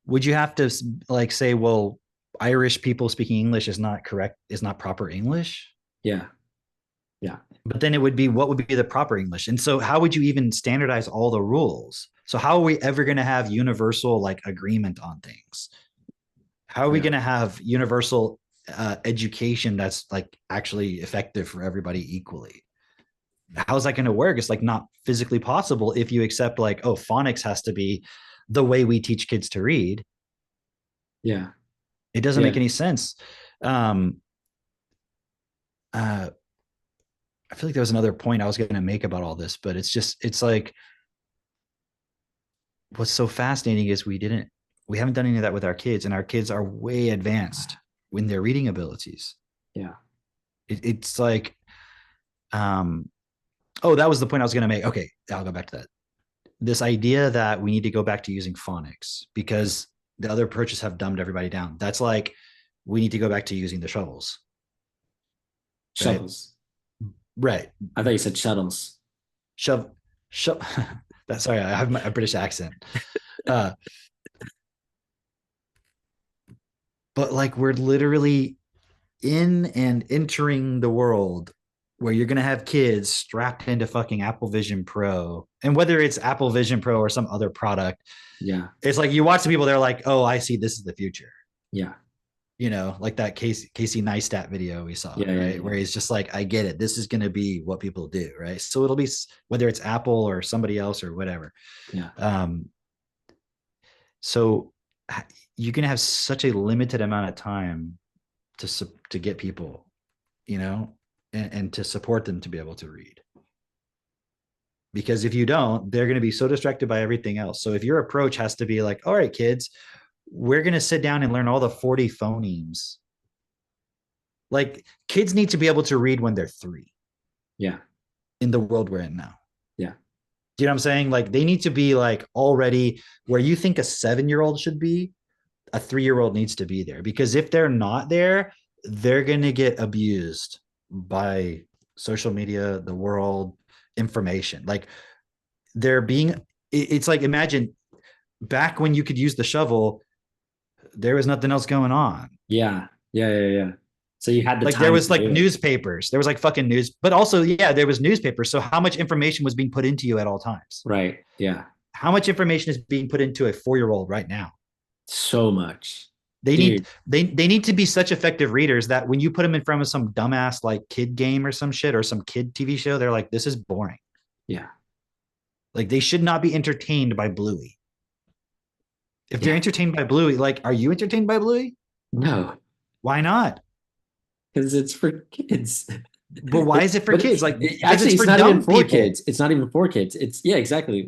have to like say, well, Irish people speaking English is not correct, is not proper English? Yeah. Yeah. But then it would be, what would be the proper English? And so how would you even standardize all the rules? So how are we ever going to have universal like agreement on things? How are we going to have universal education that's like actually effective for everybody equally? How's that going to work? It's like not physically possible if you accept like, oh, phonics has to be the way we teach kids to read. Yeah. It doesn't Yeah. make any sense. I feel like there was another point I was going to make about all this, but it's like, what's so fascinating is we haven't done any of that with our kids, and our kids are way advanced in their reading abilities. Yeah. It's like, oh, that was the point I was going to make. Okay, I'll go back to that. This idea that we need to go back to using phonics because the other approaches have dumbed everybody down. That's like, we need to go back to using the shovels. Shovels. Right. I thought you said shuttles. Shove. That's sorry, I have a British accent. But like, we're literally in and entering the world where you're going to have kids strapped into fucking Apple Vision Pro. And whether it's Apple Vision Pro or some other product, Yeah. it's like you watch the people, they're like, oh, I see, this is the future. Yeah. Like that Casey Neistat video we saw, Yeah, right? yeah, yeah. Where he's just like, I get it. This is going to be what people do, right? So it'll be, whether it's Apple or somebody else or whatever. Yeah. So you're going to have such a limited amount of time to get people, and to support them to be able to read. Because if you don't, they're going to be so distracted by everything else. So if your approach has to be like, all right, kids, we're going to sit down and learn all the 40 phonemes. Like, kids need to be able to read when they're 3. Yeah. In the world we're in now. Yeah. Do you know what I'm saying? Like, they need to be like already where you think a 7-year-old should be, a 3-year-old needs to be there. Because if they're not there, they're going to get abused by social media, the world, information. Like, it's like, imagine back when you could use the shovel, there was nothing else going on. Yeah. Yeah. Yeah. Yeah. So you had the like time there was to like do it. newspapers, there was like fucking news, but also, yeah, there was newspapers. So how much information was being put into you at all times? Right. Yeah. How much information is being put into a 4-year-old right now? So much. They Dude, need they need to be such effective readers that when you put them in front of some dumbass like kid game or some shit or some kid TV show, they're like, this is boring. yeah, Like they should not be entertained by Bluey. If they're yeah. entertained by Bluey, like, are you entertained by Bluey? No, Why not? because it's for kids. But why is it for But kids? Like, because actually, it's it's for not even dumb for people. kids. It's not even for kids. It's yeah, exactly.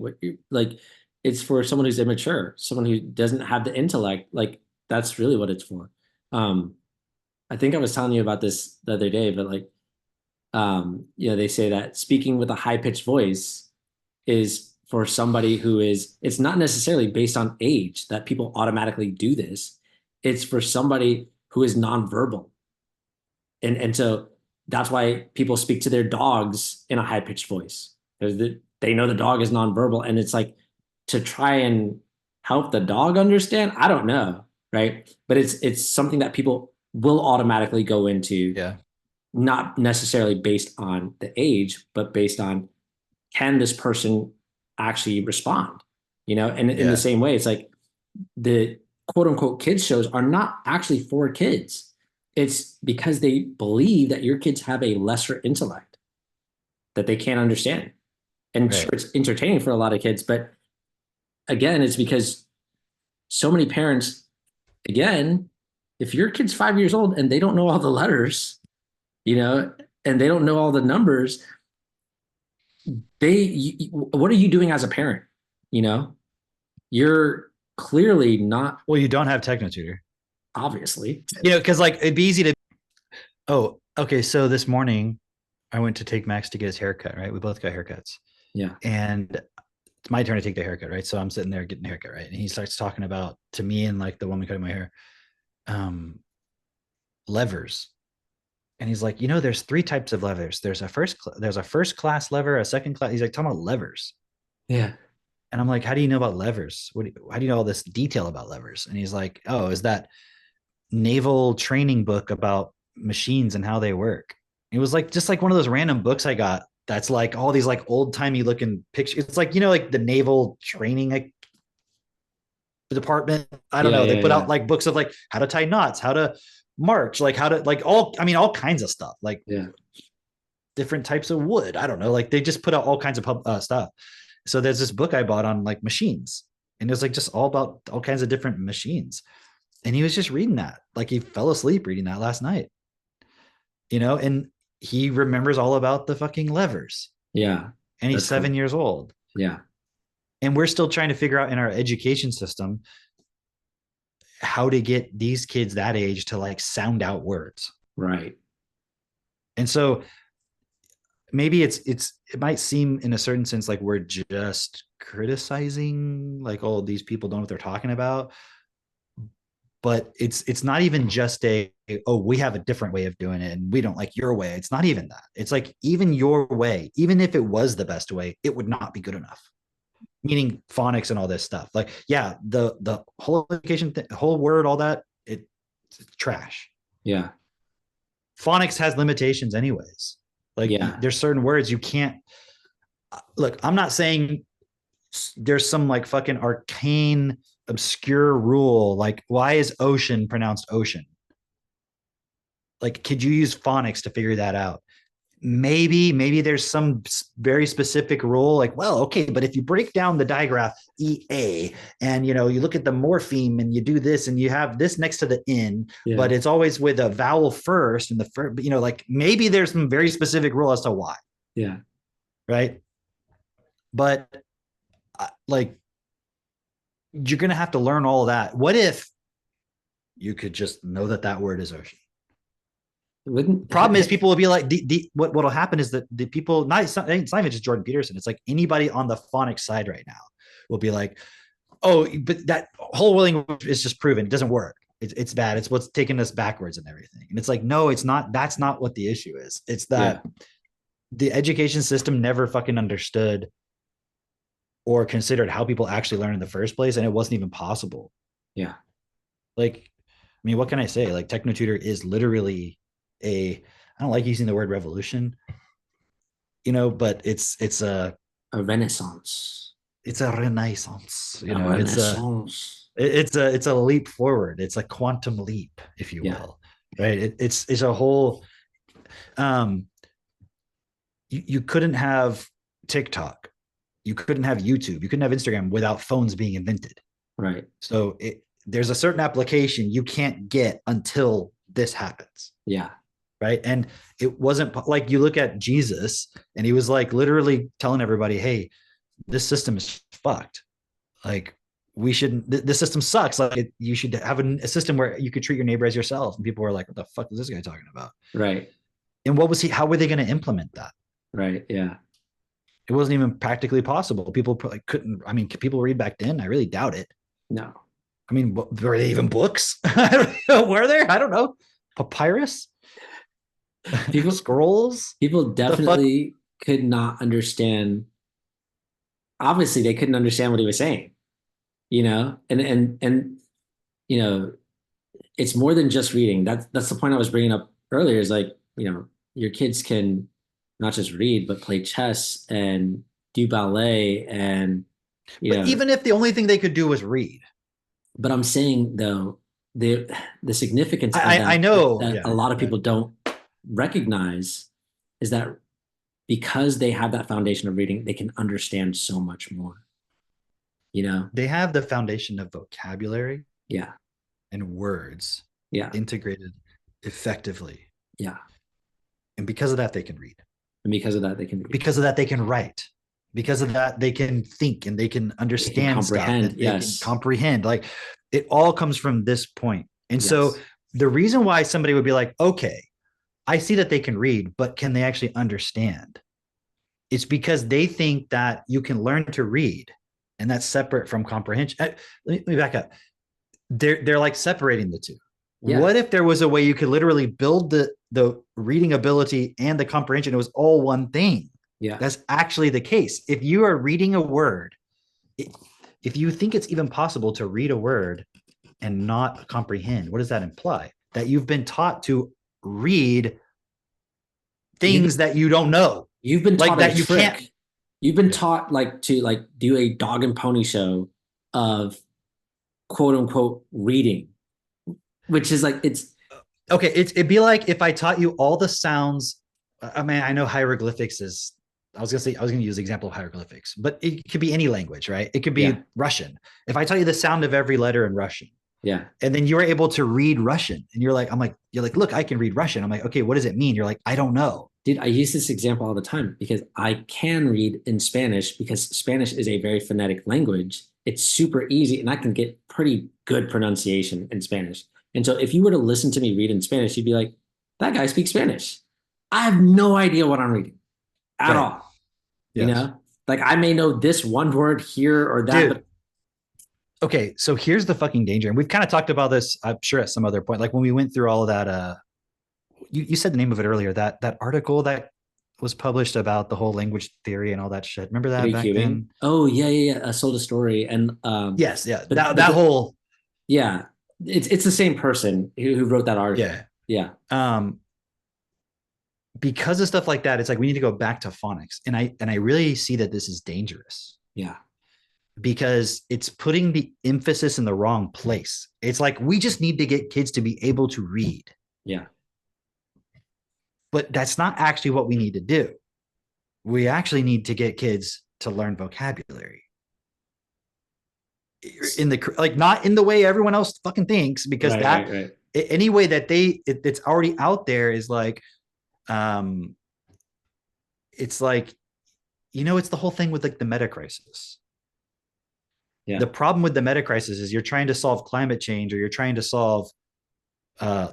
Like, it's for someone who's immature, someone who doesn't have the intellect. Like, that's really what it's for. Um, I think I was telling you about this the other day, but like, they say that speaking with a high pitched voice is for somebody who is. It's not necessarily based on age that people automatically do this. It's for somebody who is nonverbal, and so that's why people speak to their dogs in a high pitched voice because they know the dog is nonverbal, and it's like to try and help the dog understand. I don't know, right? But it's something that people will automatically go into, Yeah. not necessarily based on the age, but based on can this person actually respond? And in the Yeah. same way, it's like the quote unquote kids shows are not actually for kids. It's because they believe that your kids have a lesser intellect that they can't understand. And sure, Right. it's entertaining for a lot of kids, but again, it's because so many parents, again, if your kid's 5 years old and they don't know all the letters, and they don't know all the numbers, what are you doing as a parent? You're clearly not, Well, you don't have TechnoTutor. obviously. Because like it'd be easy to. Oh, okay. So this morning, I went to take Max to get his haircut. Right, we both got haircuts, Yeah. and it's my turn to take the haircut. Right, so I'm sitting there getting a haircut. Right, and he starts talking about to me and like the woman cutting my hair, levers. And he's like, there's 3 types of levers. There's a first class lever, a second class. He's like talking about levers. Yeah. And I'm like, how do you know about levers? How do you know all this detail about levers? And he's like, oh, is that naval training book about machines and how they work? It was like just like one of those random books I got that's like all these like old timey looking pictures. It's like like the naval training department. I don't know. They put out like books of like how to tie knots, how to march, like how to like all kinds of stuff, like different types of wood. I don't know. Like they just put out all kinds of stuff. So there's this book I bought on like machines, and it was like just all about all kinds of different machines. And he was just reading that. Like he fell asleep reading that last night, and he remembers all about the fucking levers. Yeah. And he's 7 years old. Yeah. And we're still trying to figure out in our education system how to get these kids that age to like sound out words. Right. And so maybe it might seem in a certain sense like we're just criticizing like all these people don't know what they're talking about, but it's not even just we have a different way of doing it and we don't like your way. It's not even that. It's like even your way, even if it was the best way, it would not be good enough. Meaning phonics and all this stuff. Like, yeah, the whole education whole word, all that, it's trash. Yeah. Phonics has limitations anyways. Like there's certain words you can't look. I'm not saying there's some like fucking arcane obscure rule like why is ocean pronounced ocean? Like could you use phonics to figure that out? Maybe there's some very specific rule like, well, okay, but if you break down the digraph EA and you look at the morpheme and you do this and you have this next to the in, but it's always with a vowel first and the first, like maybe there's some very specific rule as to why. Yeah. Right. But like you're going to have to learn all of that. What if you could just know that word is ocean? Problem is people will be like what'll happen is that the people it's not even just Jordan Petersen, it's like anybody on the phonics side right now will be like, oh, but that whole language is just proven it doesn't work, it's bad, it's what's taking us backwards and everything. And it's like, no, it's not. That's not what the issue is. It's that the education system never fucking understood or considered how people actually learn in the first place, and it wasn't even possible. Like, I mean, what can I say? Like TechnoTutor is literally I don't like using the word revolution, but it's a renaissance. It's a renaissance, Renaissance. It's a leap forward. It's a quantum leap, if you Yeah. will, right? It's a whole. Um, you couldn't have TikTok, you couldn't have YouTube, you couldn't have Instagram without phones being invented. Right. So there's a certain application you can't get until this happens. Yeah. Right. And it wasn't like you look at Jesus and he was like literally telling everybody, hey, this system is fucked. Like, we shouldn't, this system sucks. Like, you should have a system where you could treat your neighbor as yourself. And people were like, what the fuck is this guy talking about? Right. And how were they going to implement that? Right. Yeah. It wasn't even practically possible. People like couldn't, I mean, could people read back then? I really doubt it. No. I mean, were they even books? Were there? I don't know. Papyrus? People Scrolls? people definitely could not understand. Obviously, they couldn't understand what he was saying, and it's more than just reading. That's the point I was bringing up earlier. Is like, your kids can not just read, but play chess and do ballet and But even if the only thing they could do was read. But I'm saying though, the significance of I know that a lot of people don't recognize is that because they have that foundation of reading, they can understand so much more. They have the foundation of vocabulary, Yeah. and words, Yeah. integrated effectively. Yeah. And because of that, they can read. And because of that, they can read. Because of that, they can write. Because of that, they can think and they can understand comprehend, stuff. yes. They can comprehend. Like, it all comes from this point. And so Yes. the reason why somebody would be like, okay, I see that they can read, but can they actually understand? It's because they think that you can learn to read, and that's separate from comprehension. Let me back up. They're like separating the two. Yeah. What if there was a way you could literally build the reading ability and the comprehension? It was all one thing. Yeah. That's actually the case. If you are reading a word, if you think it's even possible to read a word and not comprehend, what does that imply? That you've been taught to read things that you don't know. You've been Like taught that a you trick. can't. You've been taught to do a dog and pony show of quote unquote reading, which is like it's Okay, it'd be like if I taught you all the sounds. I mean, I know hieroglyphics is. I was gonna use the example of hieroglyphics, but it could be any language, right? It could be Yeah. Russian. If I taught you the sound of every letter in Russian, yeah. and then you were able to read Russian, and you're like, look, I can read Russian. I'm like, okay, what does it mean? You're like, I don't know. Dude, I use this example all the time because I can read in Spanish because Spanish is a very phonetic language. It's super easy and I can get pretty good pronunciation in Spanish. And so if you were to listen to me read in Spanish, you'd be like, that guy speaks Spanish. I have no idea what I'm reading at all. Yes. Like I may know this one word here or that. Dude. Okay, so here's the fucking danger. And we've kind of talked about this, I'm sure, at some other point. Like when we went through all of that, you said the name of it earlier, that article that was published about the whole language theory and all that shit. Remember that back then? Oh, yeah. I sold a story. And yes, yeah. But that whole. Yeah. It's the same person who wrote that article. Yeah. Because of stuff like that, it's like we need to go back to phonics. And I really see that this is dangerous. Yeah. Because it's putting the emphasis in the wrong place. It's like we just need to get kids to be able to read. Yeah. But that's not actually what we need to do. We actually need to get kids to learn vocabulary. Not in the way everyone else fucking thinks, because right. Any way that it's already out there is like, it's like, it's the whole thing with like the meta crisis. Yeah. The problem with the meta crisis is you're trying to solve climate change, or you're trying to solve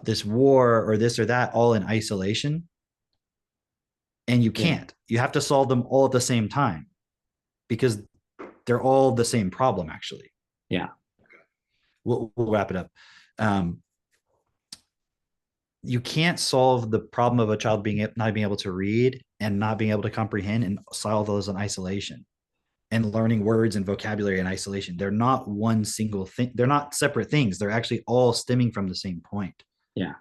this war or this or that all in isolation. And you can't. You have to solve them all at the same time because they're all the same problem, actually. Yeah. We'll wrap it up. You can't solve the problem of a child not being able to read and not being able to comprehend and solve those in isolation and learning words and vocabulary in isolation. They're not one single thing. They're not separate things. They're actually all stemming from the same point. Yeah.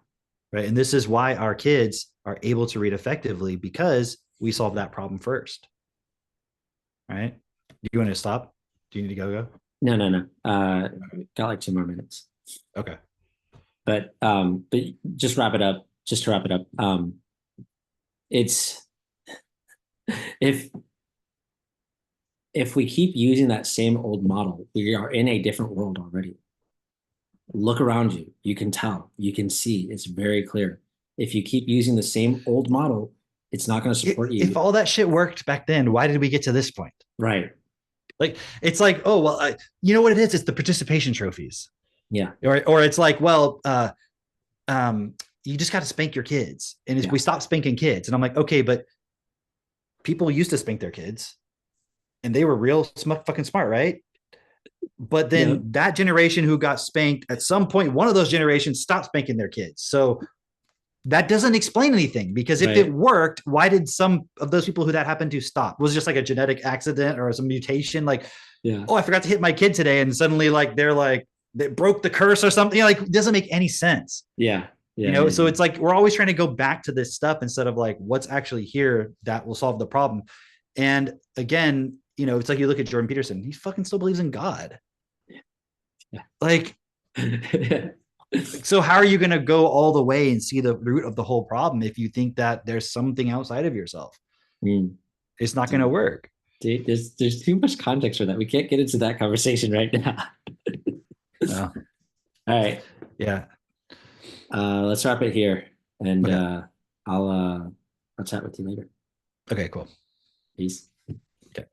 Right. And this is why our kids are able to read effectively, because we solve that problem first. Right. Do you want to stop? Do you need to go? No. Got like 2 more minutes. Okay. But just wrap it up. Just to wrap it up. It's if we keep using that same old model, we are in a different world already. Look around you. You can tell. You can see. It's very clear. If you keep using the same old model, it's not going to support you. If all that shit worked back then, why did we get to this point? Right. Like, it's like, oh, well, you know what it is? It's the participation trophies. Yeah. Or it's like, well, you just got to spank your kids. And Yeah. we stop spanking kids. And I'm like, okay, but people used to spank their kids and they were real fucking smart, right? But then that generation who got spanked, at some point, one of those generations stopped spanking their kids. So that doesn't explain anything, because if it worked, why did some of those people who that happened to stop? Was it just like a genetic accident or some mutation? Like, oh, I forgot to hit my kid today. And suddenly like, they broke the curse or something. Like, it doesn't make any sense. Yeah. So it's like, we're always trying to go back to this stuff instead of like, what's actually here that will solve the problem. And again, it's like, you look at Jordan Petersen, he fucking still believes in God. Yeah. Like, so how are you going to go all the way and see the root of the whole problem if you think that there's something outside of yourself? It's not going to work. Dude, there's too much context for that. We can't get into that conversation right now. No. All right. Yeah. Let's wrap it here, and I'll chat with you later. Okay, cool. Peace. Okay.